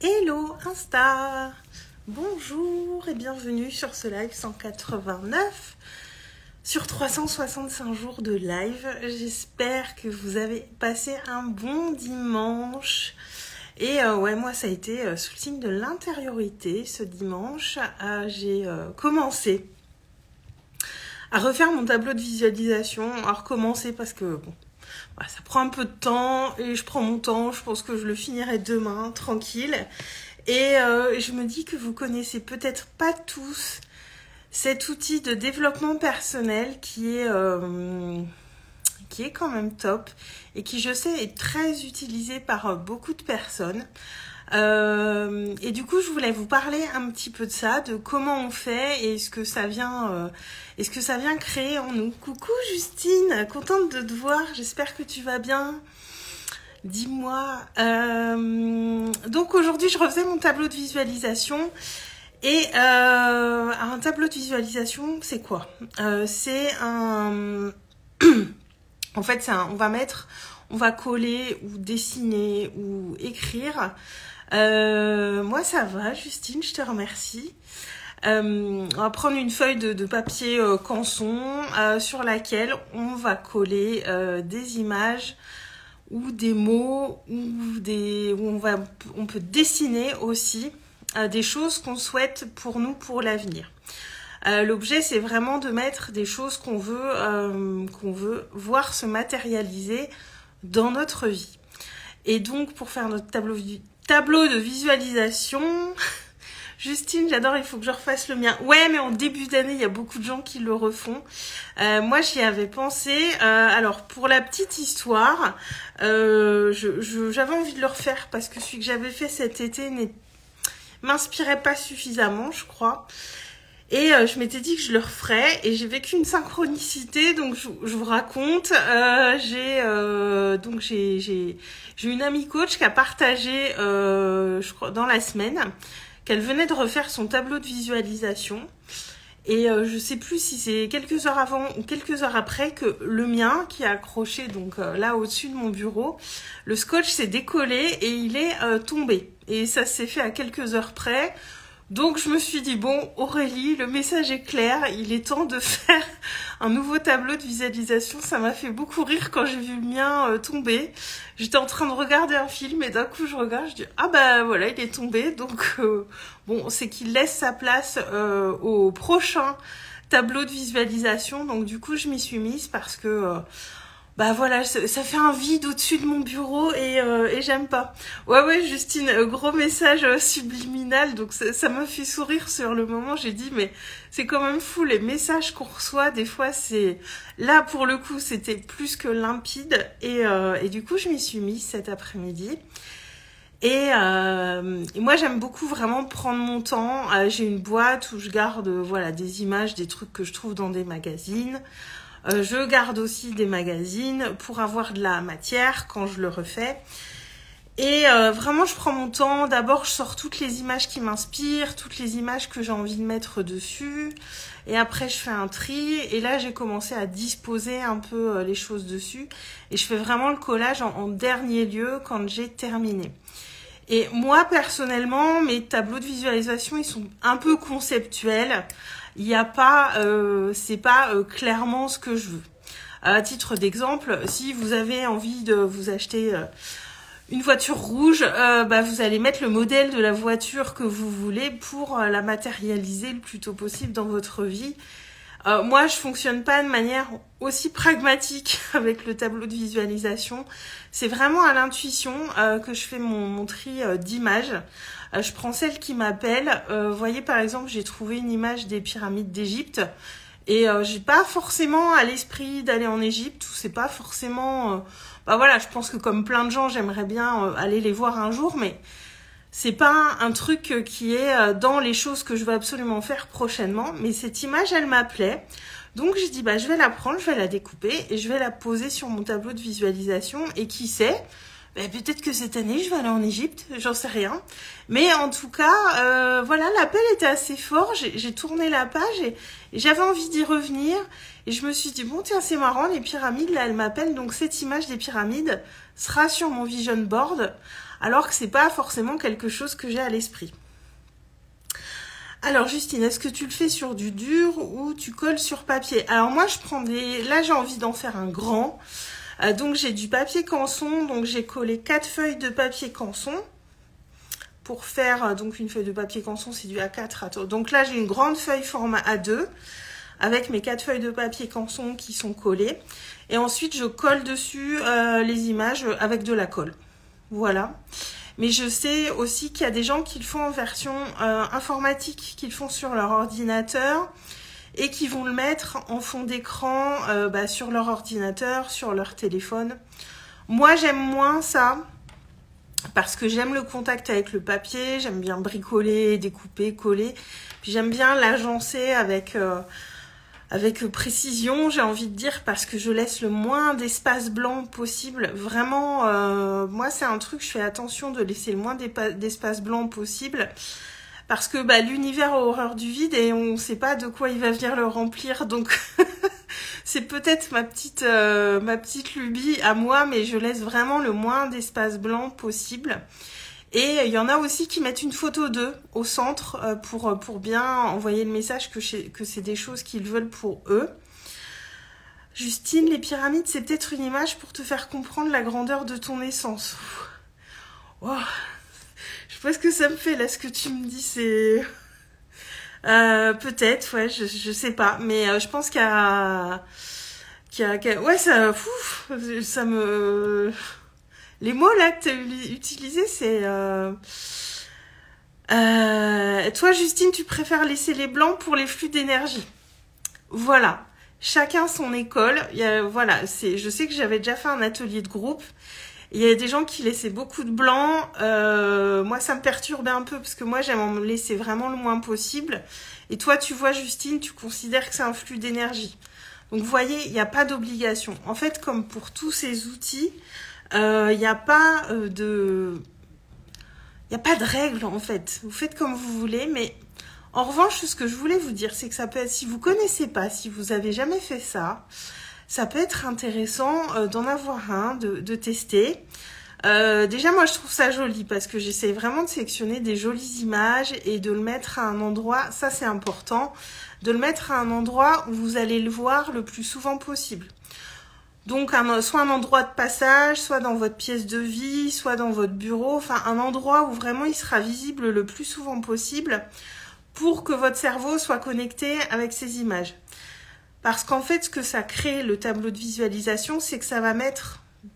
Hello Insta, bonjour et bienvenue sur ce live 189 sur 365 jours de live. J'espère que vous avez passé un bon dimanche. Et ouais, moi ça a été sous le signe de l'intériorité ce dimanche. J'ai commencé à refaire mon tableau de visualisation, à recommencer parce que bon, ça prend un peu de temps et je prends mon temps, je pense que je le finirai demain, tranquille. Et je me dis que vous connaissez peut-être pas tous cet outil de développement personnel qui est quand même top et qui, je sais, est très utilisé par beaucoup de personnes. Et du coup, je voulais vous parler un petit peu de ça, de comment on fait et ce que ça vient créer en nous. Coucou Justine, contente de te voir, j'espère que tu vas bien. Dis-moi. Donc aujourd'hui, je refaisais mon tableau de visualisation. Et un tableau de visualisation, c'est quoi? C'est un... En fait, on va coller ou dessiner ou écrire. Moi, ça va, Justine, je te remercie. On va prendre une feuille de papier canson sur laquelle on va coller des images ou des mots où on peut dessiner aussi des choses qu'on souhaite pour nous pour l'avenir. L'objet, c'est vraiment de mettre des choses qu'on veut voir se matérialiser dans notre vie. Et donc, pour faire notre tableau de visualisation, Justine, j'adore, il faut que je refasse le mien. Ouais, mais en début d'année, il y a beaucoup de gens qui le refont. Moi, j'y avais pensé. Alors, pour la petite histoire, j'avais envie de le refaire parce que celui que j'avais fait cet été m'inspirait pas suffisamment, je crois. Et je m'étais dit que je le referais et j'ai vécu une synchronicité, donc je vous raconte. J'ai une amie coach qui a partagé, je crois, dans la semaine, qu'elle venait de refaire son tableau de visualisation. Et je sais plus si c'est quelques heures avant ou quelques heures après que le mien, qui est accroché donc là au-dessus de mon bureau, le scotch s'est décollé et il est tombé. Et ça s'est fait à quelques heures près. Donc je me suis dit, bon Aurélie, le message est clair, il est temps de faire un nouveau tableau de visualisation. Ça m'a fait beaucoup rire quand j'ai vu le mien tomber. J'étais en train de regarder un film et d'un coup je regarde, je dis, ah bah voilà, il est tombé. Donc bon, c'est qu'il laisse sa place au prochain tableau de visualisation. Donc du coup je m'y suis mise parce que... bah voilà, ça fait un vide au-dessus de mon bureau et j'aime pas. Ouais, Justine, gros message subliminal, donc ça m'a fait sourire sur le moment. J'ai dit, mais c'est quand même fou, les messages qu'on reçoit, des fois, c'est... Là, pour le coup, c'était plus que limpide. Et du coup, je m'y suis mise cet après-midi. Et moi, j'aime beaucoup vraiment prendre mon temps. J'ai une boîte où je garde voilà, des images, des trucs que je trouve dans des magazines. Je garde aussi des magazines pour avoir de la matière quand je le refais. Et vraiment, je prends mon temps. D'abord, je sors toutes les images qui m'inspirent, toutes les images que j'ai envie de mettre dessus. Et après, je fais un tri. Et là, j'ai commencé à disposer un peu les choses dessus. Et je fais vraiment le collage en dernier lieu quand j'ai terminé. Et moi, personnellement, mes tableaux de visualisation, ils sont un peu conceptuels. Il n'y a pas, c'est pas clairement ce que je veux. À titre d'exemple, si vous avez envie de vous acheter une voiture rouge, vous allez mettre le modèle de la voiture que vous voulez pour la matérialiser le plus tôt possible dans votre vie. Moi, je fonctionne pas de manière aussi pragmatique avec le tableau de visualisation. C'est vraiment à l'intuition que je fais mon tri d'images. Je prends celle qui m'appelle. Vous voyez, par exemple, j'ai trouvé une image des pyramides d'Égypte. Et j'ai pas forcément à l'esprit d'aller en Égypte. Ou c'est pas forcément... voilà, je pense que comme plein de gens, j'aimerais bien aller les voir un jour. Mais c'est pas un truc qui est dans les choses que je veux absolument faire prochainement. Mais cette image, elle m'appelait. Donc j'ai dit, je vais la prendre, je vais la découper et je vais la poser sur mon tableau de visualisation. Et qui sait, peut-être que cette année, je vais aller en Égypte, j'en sais rien. Mais en tout cas, voilà, l'appel était assez fort. J'ai tourné la page et j'avais envie d'y revenir. Et je me suis dit, bon, tiens, c'est marrant, les pyramides, là, elles m'appellent. Donc cette image des pyramides sera sur mon vision board alors que c'est pas forcément quelque chose que j'ai à l'esprit. Alors Justine, est-ce que tu le fais sur du dur ou tu colles sur papier? Alors moi je prends des... Là j'ai envie d'en faire un grand. Donc j'ai du papier canson, donc j'ai collé 4 feuilles de papier canson. Pour faire donc une feuille de papier canson, c'est du A4. Donc là j'ai une grande feuille format A2 avec mes 4 feuilles de papier canson qui sont collées. Et ensuite je colle dessus les images avec de la colle. Voilà. Mais je sais aussi qu'il y a des gens qui le font en version informatique, qui le font sur leur ordinateur et qui vont le mettre en fond d'écran sur leur ordinateur, sur leur téléphone. Moi, j'aime moins ça parce que j'aime le contact avec le papier, j'aime bien bricoler, découper, coller. Puis j'aime bien l'agencer avec précision, j'ai envie de dire, parce que je laisse le moins d'espace blanc possible. Vraiment, moi, c'est un truc, je fais attention de laisser le moins d'espace blanc possible. Parce que l'univers a horreur du vide et on ne sait pas de quoi il va venir le remplir. Donc, c'est peut-être ma petite lubie à moi, mais je laisse vraiment le moins d'espace blanc possible. Et il y en a aussi qui mettent une photo d'eux au centre pour bien envoyer le message que c'est des choses qu'ils veulent pour eux. Justine, les pyramides, c'est peut-être une image pour te faire comprendre la grandeur de ton essence. Wow. Je sais pas ce que ça me fait là, ce que tu me dis, c'est... peut-être, ouais, je sais pas. Mais je pense qu'il y a... Ouais, ça me... Les mots là que tu as utilisés, c'est... Toi, Justine, tu préfères laisser les blancs pour les flux d'énergie. Voilà. Chacun son école. Voilà, je sais que j'avais déjà fait un atelier de groupe. Il y a des gens qui laissaient beaucoup de blanc. Moi, ça me perturbait un peu parce que moi, j'aime en me laisser vraiment le moins possible. Et toi, tu vois, Justine, tu considères que c'est un flux d'énergie. Donc, vous voyez, il n'y a pas d'obligation. En fait, comme pour tous ces outils... il n'y a pas de règle en fait. Vous faites comme vous voulez, mais en revanche, ce que je voulais vous dire, c'est que ça peut être, si vous connaissez pas, si vous avez jamais fait ça, ça peut être intéressant d'en avoir un, de tester. Déjà, moi, je trouve ça joli parce que j'essaie vraiment de sélectionner des jolies images et de le mettre à un endroit, ça c'est important, de le mettre à un endroit où vous allez le voir le plus souvent possible. Donc, soit un endroit de passage, soit dans votre pièce de vie, soit dans votre bureau, enfin un endroit où vraiment il sera visible le plus souvent possible pour que votre cerveau soit connecté avec ces images. Parce qu'en fait, ce que ça crée, le tableau de visualisation, c'est que ça va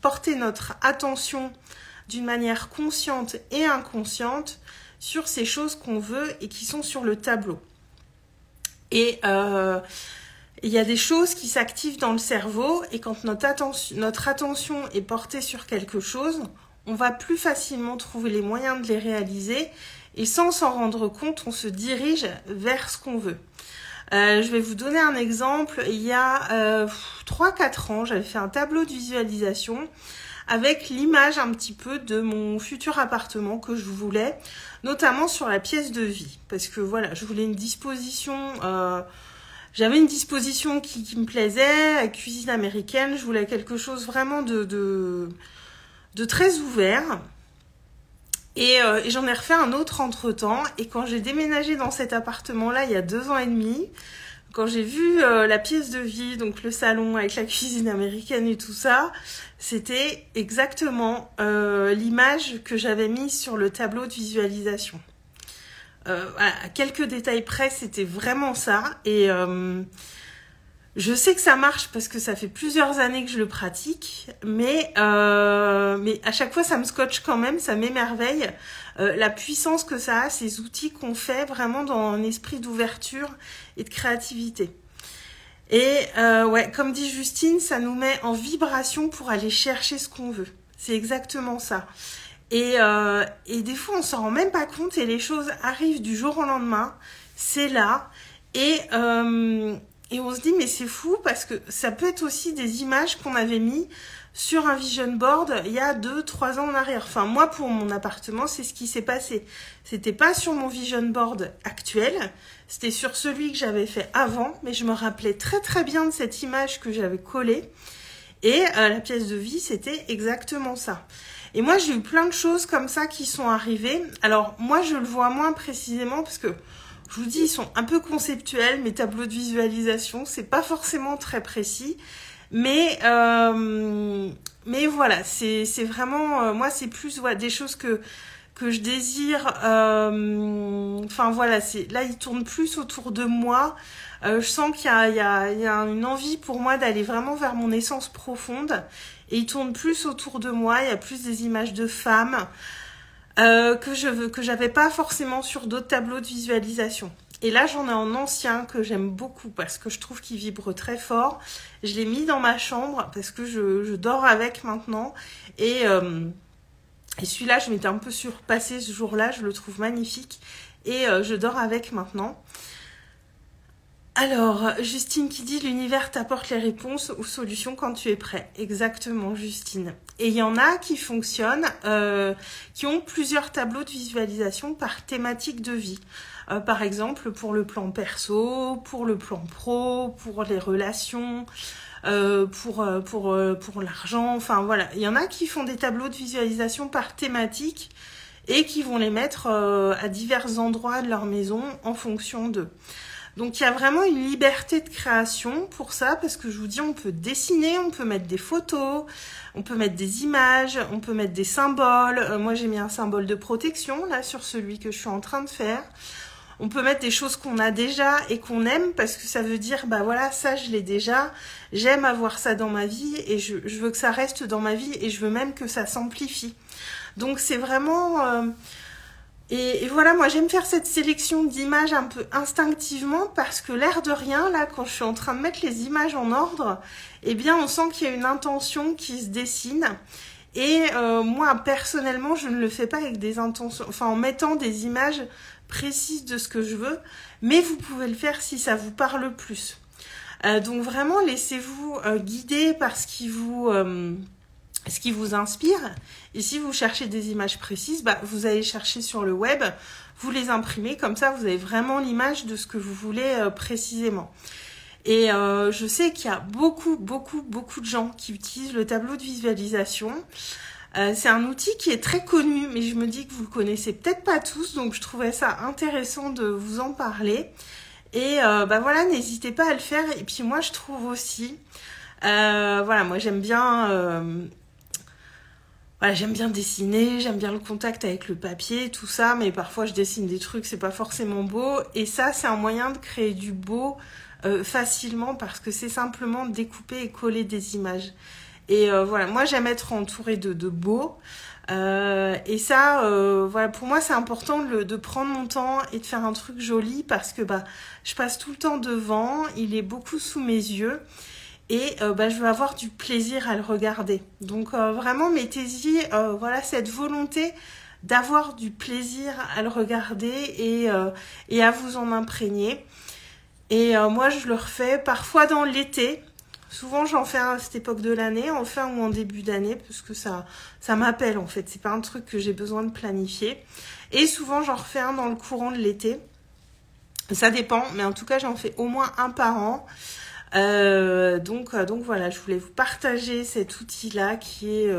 porter notre attention d'une manière consciente et inconsciente sur ces choses qu'on veut et qui sont sur le tableau. Et il y a des choses qui s'activent dans le cerveau et quand notre attention est portée sur quelque chose, on va plus facilement trouver les moyens de les réaliser et sans s'en rendre compte, on se dirige vers ce qu'on veut. Je vais vous donner un exemple. Il y a 3-4 ans, j'avais fait un tableau de visualisation avec l'image un petit peu de mon futur appartement que je voulais, notamment sur la pièce de vie. Parce que voilà, je voulais une disposition... J'avais une disposition qui me plaisait, cuisine américaine. Je voulais quelque chose vraiment de très ouvert. Et j'en ai refait un autre entre-temps. Et quand j'ai déménagé dans cet appartement-là, il y a 2 ans et demi, quand j'ai vu la pièce de vie, donc le salon avec la cuisine américaine et tout ça, c'était exactement l'image que j'avais mise sur le tableau de visualisation. Voilà, à quelques détails près, c'était vraiment ça. Et je sais que ça marche parce que ça fait plusieurs années que je le pratique, mais à chaque fois, ça me scotche quand même, ça m'émerveille. La puissance que ça a, ces outils qu'on fait vraiment dans un esprit d'ouverture et de créativité. Et ouais, comme dit Justine, ça nous met en vibration pour aller chercher ce qu'on veut. C'est exactement ça. Et des fois, on s'en rend même pas compte et les choses arrivent du jour au lendemain. C'est là. Et on se dit, mais c'est fou parce que ça peut être aussi des images qu'on avait mis sur un vision board il y a 2-3 ans en arrière. Enfin, moi, pour mon appartement, c'est ce qui s'est passé. C'était pas sur mon vision board actuel. C'était sur celui que j'avais fait avant. Mais je me rappelais très très bien de cette image que j'avais collée. Et la pièce de vie, c'était exactement ça. Et moi, j'ai eu plein de choses comme ça qui sont arrivées. Alors, moi, je le vois moins précisément parce que, je vous dis, ils sont un peu conceptuels, mes tableaux de visualisation. C'est pas forcément très précis. Mais voilà, c'est vraiment... moi, c'est plus des choses que je désire. Enfin, voilà, là, ils tournent plus autour de moi. Je sens qu'il y a une envie pour moi d'aller vraiment vers mon essence profonde. Et ils tournent plus autour de moi. Il y a plus des images de femmes que j'avais pas forcément sur d'autres tableaux de visualisation. Et là, j'en ai un ancien que j'aime beaucoup parce que je trouve qu'il vibre très fort. Je l'ai mis dans ma chambre parce que je dors avec maintenant. Et celui-là, je m'étais un peu surpassée ce jour-là. Je le trouve magnifique. Et je dors avec maintenant. Alors, Justine qui dit « L'univers t'apporte les réponses ou solutions quand tu es prêt ». Exactement, Justine. Et il y en a qui fonctionnent, qui ont plusieurs tableaux de visualisation par thématique de vie. Par exemple, pour le plan perso, pour le plan pro, pour les relations, pour l'argent. Enfin, voilà. Il y en a qui font des tableaux de visualisation par thématique et qui vont les mettre à divers endroits de leur maison en fonction d'eux. Donc, il y a vraiment une liberté de création pour ça, parce que je vous dis, on peut dessiner, on peut mettre des photos, on peut mettre des images, on peut mettre des symboles. Moi, j'ai mis un symbole de protection, là, sur celui que je suis en train de faire. On peut mettre des choses qu'on a déjà et qu'on aime, parce que ça veut dire, bah voilà, ça, je l'ai déjà, j'aime avoir ça dans ma vie, et je veux que ça reste dans ma vie, et je veux même que ça s'amplifie. Donc, c'est vraiment... Et voilà, moi j'aime faire cette sélection d'images un peu instinctivement parce que l'air de rien, là, quand je suis en train de mettre les images en ordre, eh bien on sent qu'il y a une intention qui se dessine. Et moi, personnellement, je ne le fais pas avec des intentions, enfin en mettant des images précises de ce que je veux, mais vous pouvez le faire si ça vous parle plus. Donc vraiment, laissez-vous guider par ce qui vous inspire. Et si vous cherchez des images précises, bah, vous allez chercher sur le web, vous les imprimez, comme ça vous avez vraiment l'image de ce que vous voulez précisément. Et je sais qu'il y a beaucoup de gens qui utilisent le tableau de visualisation. C'est un outil qui est très connu, mais je me dis que vous le connaissez peut-être pas tous, donc je trouvais ça intéressant de vous en parler. Et bah voilà, n'hésitez pas à le faire. Et puis moi, je trouve aussi, voilà, moi j'aime bien... Voilà, j'aime bien dessiner, j'aime bien le contact avec le papier, tout ça, mais parfois je dessine des trucs, c'est pas forcément beau. Et ça, c'est un moyen de créer du beau facilement parce que c'est simplement découper et coller des images. Et voilà, moi j'aime être entourée de beau. Et ça, voilà, pour moi c'est important de prendre mon temps et de faire un truc joli parce que bah, je passe tout le temps devant, il est beaucoup sous mes yeux. Et bah, je veux avoir du plaisir à le regarder. Donc vraiment, mettez-y voilà, cette volonté d'avoir du plaisir à le regarder et à vous en imprégner. Et moi, je le refais parfois dans l'été. Souvent, j'en fais à cette époque de l'année, en fin ou en début d'année, parce que ça m'appelle en fait. C'est pas un truc que j'ai besoin de planifier. Et souvent, j'en refais un dans le courant de l'été. Ça dépend, mais en tout cas, j'en fais au moins un par an. Donc voilà, je voulais vous partager cet outil-là qui est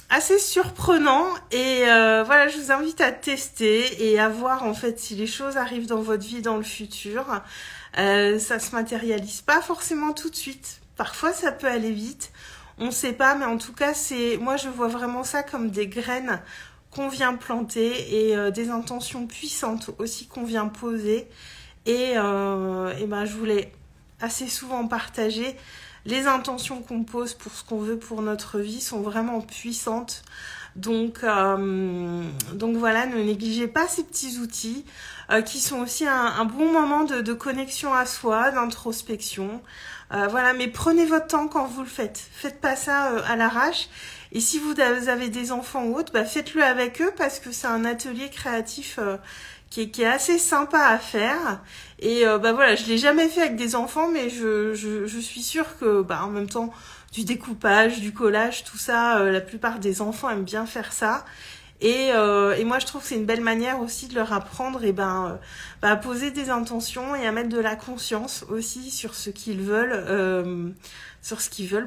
assez surprenant et voilà, je vous invite à tester et à voir en fait si les choses arrivent dans votre vie dans le futur. Ça se matérialise pas forcément tout de suite. Parfois, ça peut aller vite. On ne sait pas, mais en tout cas, moi je vois vraiment ça comme des graines qu'on vient planter et des intentions puissantes aussi qu'on vient poser. Et ben, je voulais assez souvent partager. Les intentions qu'on pose pour ce qu'on veut pour notre vie sont vraiment puissantes. Donc voilà, ne négligez pas ces petits outils qui sont aussi un bon moment de connexion à soi, d'introspection. Voilà, mais prenez votre temps quand vous le faites. Faites pas ça à l'arrache. Et si vous avez des enfants ou autres, bah, faites-le avec eux parce que c'est un atelier créatif qui est assez sympa à faire. Et bah voilà, je l'ai jamais fait avec des enfants, mais je suis sûre que bah en même temps du découpage, du collage, tout ça, la plupart des enfants aiment bien faire ça. Et moi, je trouve que c'est une belle manière aussi de leur apprendre à poser des intentions et à mettre de la conscience aussi sur ce qu'ils veulent,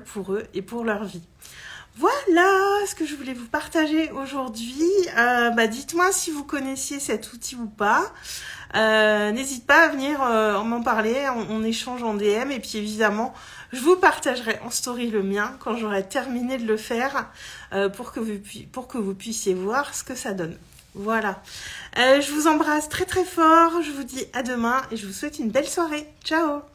pour eux et pour leur vie. Voilà ce que je voulais vous partager aujourd'hui. Dites-moi si vous connaissiez cet outil ou pas. N'hésite pas à venir m'en parler, on échange en DM et puis évidemment je vous partagerai en story le mien quand j'aurai terminé de le faire pour que vous puissiez voir ce que ça donne. Voilà. Je vous embrasse très très fort, je vous dis à demain et je vous souhaite une belle soirée. Ciao!